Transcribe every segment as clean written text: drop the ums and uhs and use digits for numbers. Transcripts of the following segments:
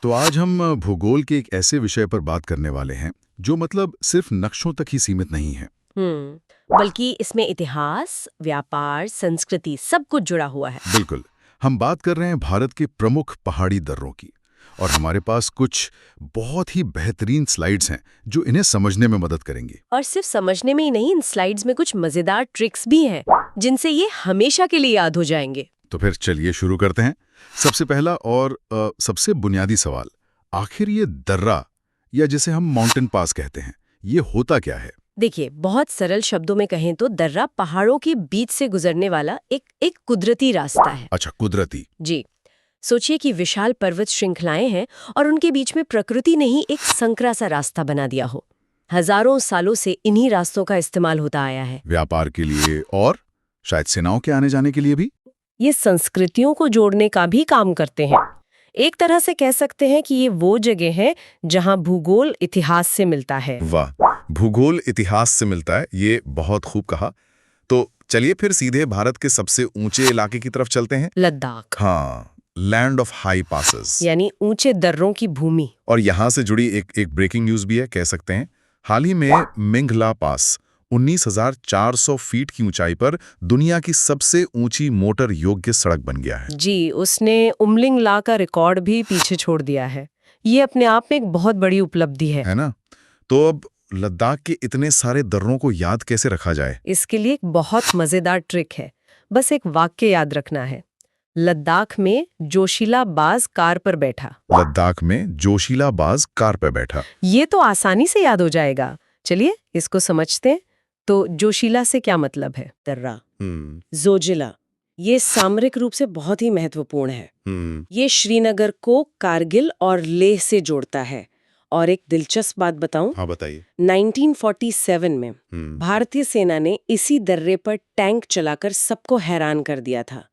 तो आज हम भूगोल के एक ऐसे विषय पर बात करने वाले हैं जो मतलब सिर्फ नक्शों तक ही सीमित नहीं है। बल्कि इसमें इतिहास, व्यापार, संस्कृति सब कुछ जुड़ा हुआ है। बिल्कुल। हम बात कर रहे हैं भारत के प्रमुख पहाड़ी दर्रों की, और हमारे पास कुछ बहुत ही बेहतरीन स्लाइड्स हैं जो इन्हें समझने में मदद करेंगी। और सिर्फ समझने में ही नहीं, इन स्लाइड्स में कुछ मजेदार ट्रिक्स भी हैं जिनसे ये हमेशा के लिए याद हो जाएंगे। तो फिर चलिए शुरू करते हैं। सबसे पहला और सबसे बुनियादी सवाल, आखिर ये दर्रा या जिसे हम माउंटेन पास कहते हैं, ये होता क्या है? देखिए, बहुत सरल शब्दों में कहें तो दर्रा पहाड़ों के बीच से गुजरने वाला एक कुदरती रास्ता है। अच्छा, कुदरती। जी, सोचिए कि विशाल पर्वत श्रृंखलाएं हैं और उनके बीच में प्रकृति ने ही एक संकरा सा रास्ता बना दिया हो। हजारों सालों से इन्हीं रास्तों का इस्तेमाल होता आया है। व्यापार के लिए और शायद सेनाओं के आने जाने के लिए भी। ये संस्कृतियों को जोड़ने का भी काम करते हैं। एक तरह से कह सकते हैं कि ये वो जगह है जहां भूगोल इतिहास से मिलता है। वाह, भूगोल इतिहास से मिलता है, ये बहुत खूब कहा। तो चलिए फिर सीधे भारत के सबसे ऊंचे इलाके की तरफ चलते हैं। लद्दाख, हाँ, लैंड ऑफ हाई पासेस, यानी ऊंचे दर्रों की भूमि। और यहाँ से जुड़ी एक ब्रेकिंग न्यूज भी है, कह सकते हैं। हाल ही में मेंघला पास 19,400 फीट की ऊंचाई पर दुनिया की सबसे ऊंची मोटर योग्य सड़क बन गया है। जी, उसने उमलिंग ला का रिकॉर्ड भी पीछे छोड़ दिया है। ये अपने आप में एक बहुत बड़ी उपलब्धि है ना? तो अब लद्दाख के इतने सारे दर्रों को याद कैसे रखा जाए? इसके लिए एक बहुत मजेदार ट्रिक है। बस एक वाक्य याद रखना है, लद्दाख में जोशीला बाज कार पर बैठा। लद्दाख में जोशीला बाज कार पर बैठा। ये तो आसानी से याद हो जाएगा। चलिए इसको समझते हैं। तो जोशीला से क्या मतलब है? दर्रा। जोजिला, ये सामरिक रूप से बहुत ही महत्वपूर्ण है। ये श्रीनगर को कारगिल और लेह से जोड़ता है। और एक दिलचस्प बात बताऊं? हाँ, बताइए। 1947 में भारतीय सेना ने इसी दर्रे पर टैंक चलाकर सबको हैरान कर दिया था।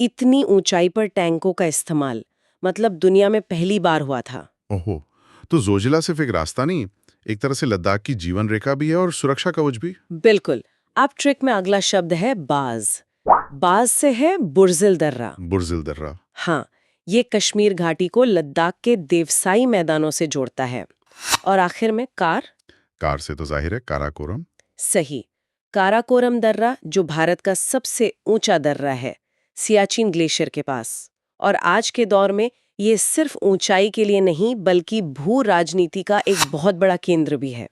इतनी ऊंचाई पर टैंकों का इस्तेमाल मतलब दुनिया में पहली बार हुआ था। ओहो, तो जोजिला सिर्फ एक रास्ता नहीं, एक तरह से लद्दाख की जीवन रेखा भी है और सुरक्षा कवच भी। बिल्कुल। अब ट्रिक में अगला शब्द है बाज। बाज से है बुर्जिल दर्रा। बुर्जिल दर्रा। हाँ, ये कश्मीर घाटी को लद्दाख के देवसाई मैदानों से जोड़ता है। और आखिर में कार से तो जाहिर है काराकोरम। सही, काराकोरम दर्रा जो भारत का सबसे ऊंचा दर्रा है, सियाचिन ग्लेशियर के पास। और आज के दौर में ये सिर्फ ऊंचाई के लिए नहीं बल्कि भू राजनीति का एक बहुत बड़ा केंद्र भी है।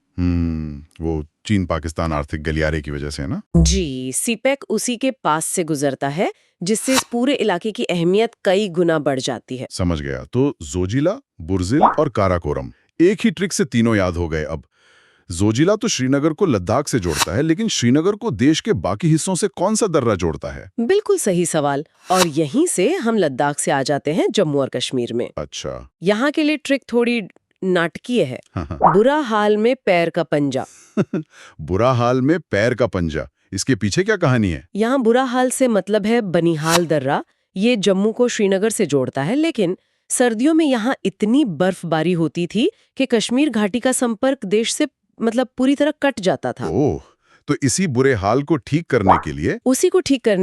वो चीन पाकिस्तान आर्थिक गलियारे की वजह से ना? जी, सीपेक उसी के पास से गुजरता है, जिससे इस पूरे इलाके की अहमियत कई गुना बढ़ जाती है। समझ गया। तो जोजिला, बुर्जिल और काराकोरम, एक ही ट्रिक से तीनों याद हो गए। अब जोजिला तो श्रीनगर को लद्दाख से जोड़ता है, लेकिन श्रीनगर को देश के बाकी हिस्सों से कौन सा दर्रा जोड़ता है? बिल्कुल सही सवाल। और यहीं से हम लद्दाख से आ जाते हैं जम्मू और कश्मीर में। अच्छा। यहाँ के लिए ट्रिक थोड़ी नाटकीय है। हाँ। बुरा हाल में पैर का पंजा। बुरा हाल में पैर का पंजा, इसके पीछे क्या कहानी है? यहाँ बुरा हाल से मतलब है बनिहाल दर्रा। ये जम्मू को श्रीनगर से जोड़ता है, लेकिन सर्दियों में यहाँ इतनी बर्फबारी होती थी कि कश्मीर घाटी का संपर्क देश से मतलब पूरी तरह कट जाता था। ओह, तो इसी बुरे हाल को ठीक करने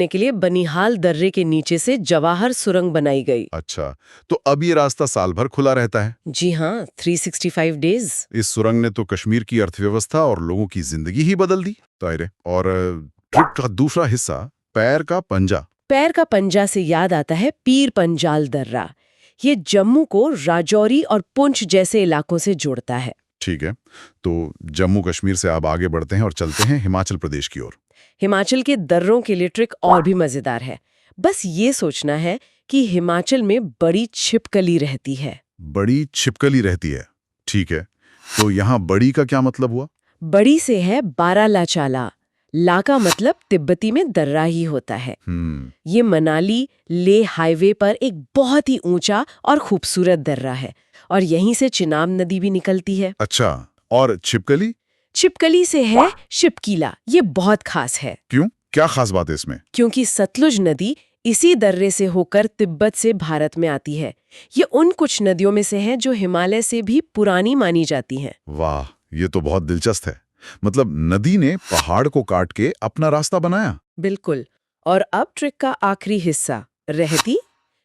के लिए बनिहाल दर्रे के नीचे से जवाहर सुरंग बनाई गई। अच्छा, तो अब ये रास्ता साल भर खुला रहता है? जी हाँ, 365 डेज। इस सुरंग ने तो कश्मीर की अर्थव्यवस्था और लोगों की जिंदगी ही बदल दी। और ट्रिप का दूसरा हिस्सा, पैर का पंजा। पैर का पंजा से याद आता है पीर पंजाल दर्रा। ये जम्मू को राजौरी और पुंछ जैसे इलाकों से जोड़ता है। ठीक है, तो जम्मू कश्मीर से आप आगे बढ़ते हैं और चलते हैं हिमाचल प्रदेश की ओर। हिमाचल के दर्रों के लिए ट्रिक और भी मजेदार है। बस ये सोचना है कि हिमाचल में बड़ी छिपकली रहती है। बड़ी छिपकली रहती है, ठीक है। तो यहाँ बड़ी का क्या मतलब हुआ? बड़ी से है बारालाचाला। ला का मतलब तिब्बती में दर्रा ही होता है। ये मनाली लेह हाईवे पर एक बहुत ही ऊंचा और खूबसूरत दर्रा है, और यहीं से चिनाब नदी भी निकलती है। अच्छा, और छिपकली? छिपकली से है शिपकीला। ये बहुत खास है। क्यों? क्या खास बात है इसमें? क्योंकि सतलुज नदी इसी दर्रे से होकर तिब्बत से भारत में आती है। ये उन कुछ नदियों में से है जो हिमालय से भी पुरानी मानी जाती हैं। वाह, ये तो बहुत दिलचस्प है। मतलब नदी ने पहाड़ को काट के अपना रास्ता बनाया। बिल्कुल। और अब ट्रिक का आखिरी हिस्सा, रहती।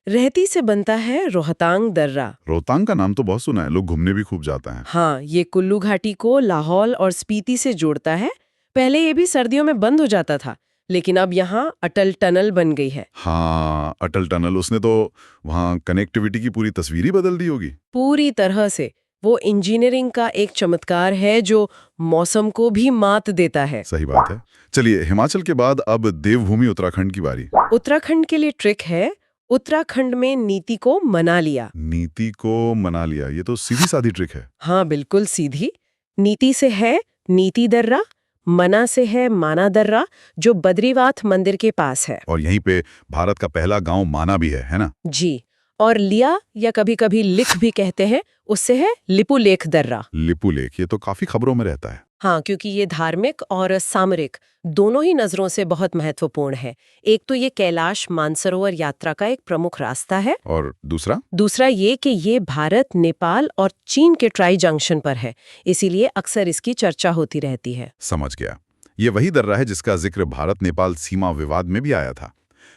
रहती से बनता है रोहतांग दर्रा। रोहतांग का नाम तो बहुत सुना है, लोग घूमने भी खूब जाते हैं। हाँ, ये कुल्लू घाटी को लाहौल और स्पीति से जोड़ता है। पहले ये भी सर्दियों में बंद हो जाता था, लेकिन अब यहाँ अटल टनल बन गई है। हाँ, अटल टनल, उसने तो वहाँ कनेक्टिविटी की पूरी तस्वीर ही बदल दी होगी। पूरी तरह से। वो इंजीनियरिंग का एक चमत्कार है जो मौसम को भी मात देता है। सही बात है। चलिए, हिमाचल के बाद अब देवभूमि उत्तराखंड की बारी। उत्तराखंड के लिए ट्रिक है, उत्तराखंड में नीति को मना लिया। नीति को मना लिया, ये तो सीधी सादी ट्रिक है। हाँ, बिल्कुल सीधी। नीति से है नीति दर्रा, मना से है माना दर्रा, जो बद्रीनाथ मंदिर के पास है। और यहीं पे भारत का पहला गांव माना भी है ना? जी। और लिया या कभी कभी लिख भी कहते हैं, उससे है लिपुलेख दर्रा। लिपुलेख, ये तो काफी खबरों में रहता है। हाँ, क्योंकि ये धार्मिक और सामरिक दोनों ही नजरों से बहुत महत्वपूर्ण है। एक तो ये कैलाश मानसरोवर यात्रा का एक प्रमुख रास्ता है, और दूसरा ये कि ये भारत, नेपाल और चीन के ट्राई जंक्शन पर है, इसीलिए अक्सर इसकी चर्चा होती रहती है। समझ गया। ये वही दर्रा है जिसका जिक्र भारत नेपाल सीमा विवाद में भी आया था।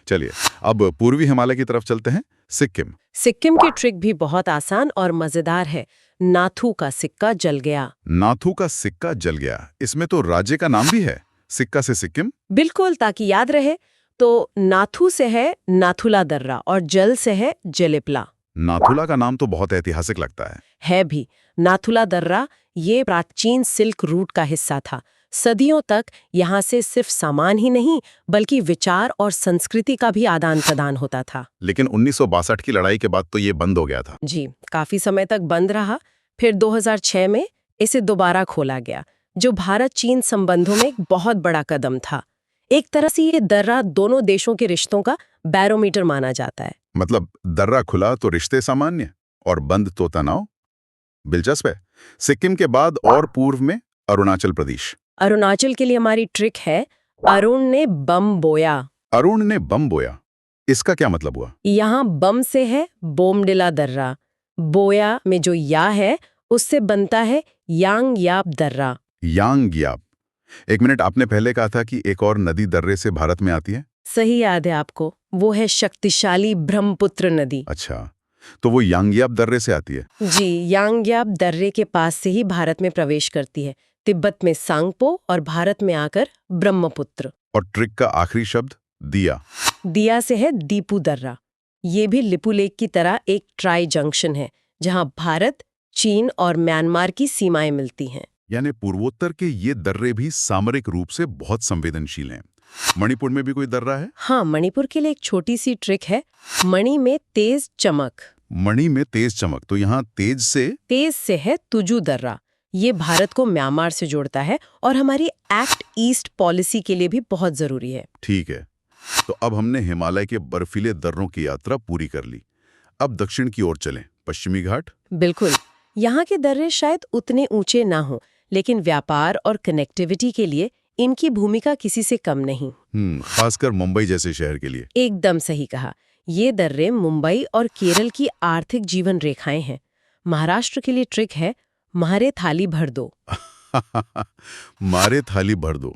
चलिए, अब पूर्वी हिमालय की तरफ चलते हैं, सिक्किम। सिक्किम की ट्रिक भी बहुत आसान और मजेदार है। नाथू का सिक्का जल गया। नाथू का सिक्का जल गया, इसमें तो राज्य का नाम भी है, सिक्का से सिक्किम। बिल्कुल, ताकि याद रहे। तो नाथू से है नाथुला दर्रा और जल से है जलेपला। नाथुला का नाम तो बहुत ऐतिहासिक लगता है भी। नाथुला दर्रा ये प्राचीन सिल्क रूट का हिस्सा था। सदियों तक यहाँ से सिर्फ सामान ही नहीं बल्कि विचार और संस्कृति का भी आदान प्रदान होता था। लेकिन 1962 की लड़ाई के बाद तो ये बंद हो गया था। जी, काफी समय तक बंद रहा। फिर 2006 में इसे दोबारा खोला गया, जो भारत चीन संबंधों में एक बहुत बड़ा कदम था। एक तरह से ये दर्रा दोनों देशों के रिश्तों का बैरोमीटर माना जाता है। मतलब दर्रा खुला तो रिश्ते सामान्य और बंद तो तनाव। दिलचस्प है। सिक्किम के बाद और पूर्व में अरुणाचल प्रदेश। अरुणाचल के लिए हमारी ट्रिक है, अरुण ने बम बोया। अरुण ने बम बोया, इसका क्या मतलब हुआ? यहाँ बम से है बोमडिला दर्रा, बोया में जो या है उससे बनता है यांग याप दर्रा। यांग याप। एक मिनट, आपने पहले कहा था कि एक और नदी दर्रे से भारत में आती है। सही याद है आपको, वो है शक्तिशाली ब्रह्मपुत्र नदी। अच्छा, तो वो यांगयाप दर्रे से आती है। जी, यांगयाप दर्रे के पास से ही भारत में प्रवेश करती है, तिब्बत में सांगपो और भारत में आकर ब्रह्मपुत्र। और ट्रिक का आखिरी शब्द दिया। दिया से है दीपू दर्रा। ये भी लिपुलेख की तरह एक ट्राई जंक्शन है, जहां भारत, चीन और म्यांमार की सीमाएं मिलती हैं। यानी पूर्वोत्तर के ये दर्रे भी सामरिक रूप से बहुत संवेदनशील हैं। मणिपुर में भी कोई दर्रा है? हाँ, मणिपुर के लिए एक छोटी सी ट्रिक है, मणि में तेज चमक। मणि में तेज चमक, तो यहाँ तेज से है तुजू दर्रा। ये भारत को म्यांमार से जोड़ता है और हमारी एक्ट ईस्ट पॉलिसी के लिए भी बहुत जरूरी है। ठीक है, तो अब हमने हिमालय के बर्फीले दर्रों की यात्रा पूरी कर ली। अब दक्षिण की ओर चलें, पश्चिमी घाट। बिल्कुल, यहाँ के दर्रे शायद उतने ऊंचे ना हो, लेकिन व्यापार और कनेक्टिविटी के लिए इनकी भूमिका किसी से कम नहीं। खासकर मुंबई जैसे शहर के लिए। एकदम सही कहा। ये दर्रे मुंबई और केरल की आर्थिक जीवन रेखाएं हैं। महाराष्ट्र के लिए ट्रिक है, मारे थाली भर दो। मारे थाली भर दो,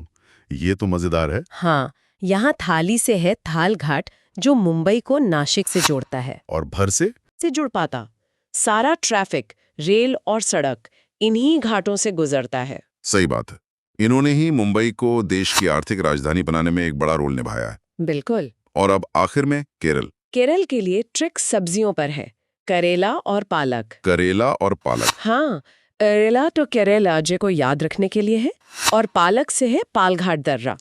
ये तो मजेदार है। हाँ, यहाँ थाली से है थाल घाट, जो मुंबई को नासिक से जोड़ता है। और भर से जुड़ पाता। सारा ट्रैफिक, रेल और सड़क इन्हीं घाटों से गुजरता है। सही बात है। इन्होंने ही मुंबई को देश की आर्थिक राजधानी बनाने में एक बड़ा रोल निभाया है। बिल्कुल। और अब आखिर में केरल। केरल के लिए ट्रिक सब्जियों पर है, करेला और पालक। करेला और पालक। हाँ, करेला तो केरला जे को याद रखने के लिए है, और पालक से है पालघाट दर्रा।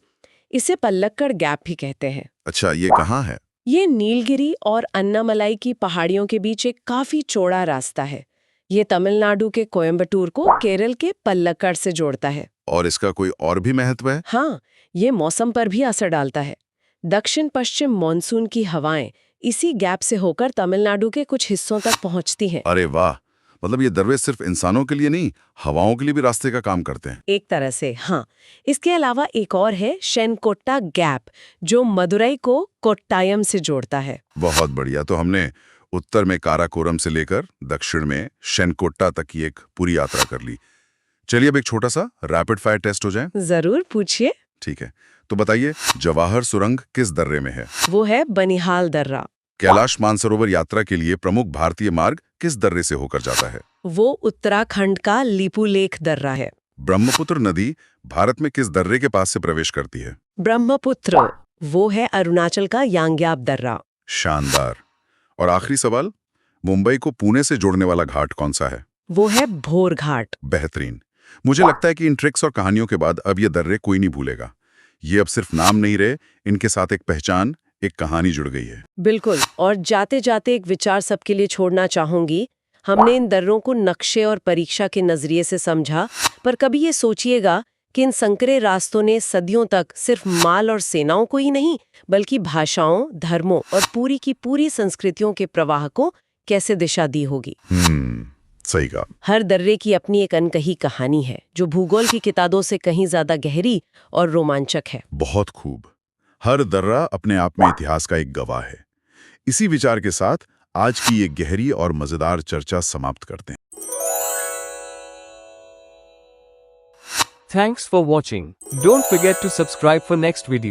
इसे पल्लक्कड़ गैप भी कहते हैं। अच्छा, ये कहाँ है? ये नीलगिरी और अन्नामलाई की पहाड़ियों के बीच एक काफी चौड़ा रास्ता है। ये तमिलनाडु के कोयम्बटूर को केरल के पल्लक्कड़ से जोड़ता है। और इसका कोई और भी महत्व है? हाँ, ये मौसम पर भी असर डालता है। दक्षिण पश्चिम मॉनसून की हवाएं इसी गैप से होकर तमिलनाडु के कुछ हिस्सों तक पहुंचती हैं। अरे वाह, मतलब ये दर्रे सिर्फ इंसानों के लिए नहीं, हवाओं के लिए भी रास्ते का काम करते हैं। एक तरह से, हाँ। इसके अलावा एक और है शेनकोट्टा गैप, जो मदुरई को कोट्टायम से जोड़ता है। बहुत बढ़िया। तो हमने उत्तर में काराकोरम से लेकर दक्षिण में शेनकोट्टा तक की एक पूरी यात्रा कर ली। चलिए अब एक छोटा सा रैपिड फायर टेस्ट हो जाए। जरूर, पूछिए। ठीक है, तो बताइए, जवाहर सुरंग किस दर्रे में है? वो है बनिहाल दर्रा। कैलाश मानसरोवर यात्रा के लिए प्रमुख भारतीय मार्ग किस दर्रे से होकर जाता है? वो उत्तराखंड का लिपुलेख दर्रा है। ब्रह्मपुत्र नदी भारत में किस दर्रे के पास से प्रवेश करती है? ब्रह्मपुत्र वो है अरुणाचल का यांग्याप दर्रा। शानदार। और आखिरी सवाल, मुंबई को पुणे से जोड़ने वाला घाट कौन सा है? वो है भोर घाट। बेहतरीन। मुझे लगता है कि इन ट्रिक्स और कहानियों के बाद अब ये दर्रे कोई नहीं भूलेगा। ये अब सिर्फ नाम नहीं रहे, इनके साथ एक पहचान, एक कहानी जुड़ गई है। बिल्कुल। और जाते जाते एक विचार सबके लिए छोड़ना चाहूंगी। हमने इन दर्रों को नक्शे और परीक्षा के नजरिए से समझा, पर कभी ये सोचिएगा कि इन संकरे रास्तों ने सदियों तक सिर्फ माल और सेनाओं को ही नहीं, बल्कि भाषाओं, धर्मों और पूरी की पूरी संस्कृतियों के प्रवाह को कैसे दिशा दी होगी। सही कहा। हर दर्रे की अपनी एक अनकही कहानी है, जो भूगोल की किताबों से कहीं ज्यादा गहरी और रोमांचक है। बहुत खूब। हर दर्रा अपने आप में इतिहास का एक गवाह है। इसी विचार के साथ आज की ये गहरी और मजेदार चर्चा समाप्त करते हैं। Thanks for watching. Don't forget to subscribe for next video.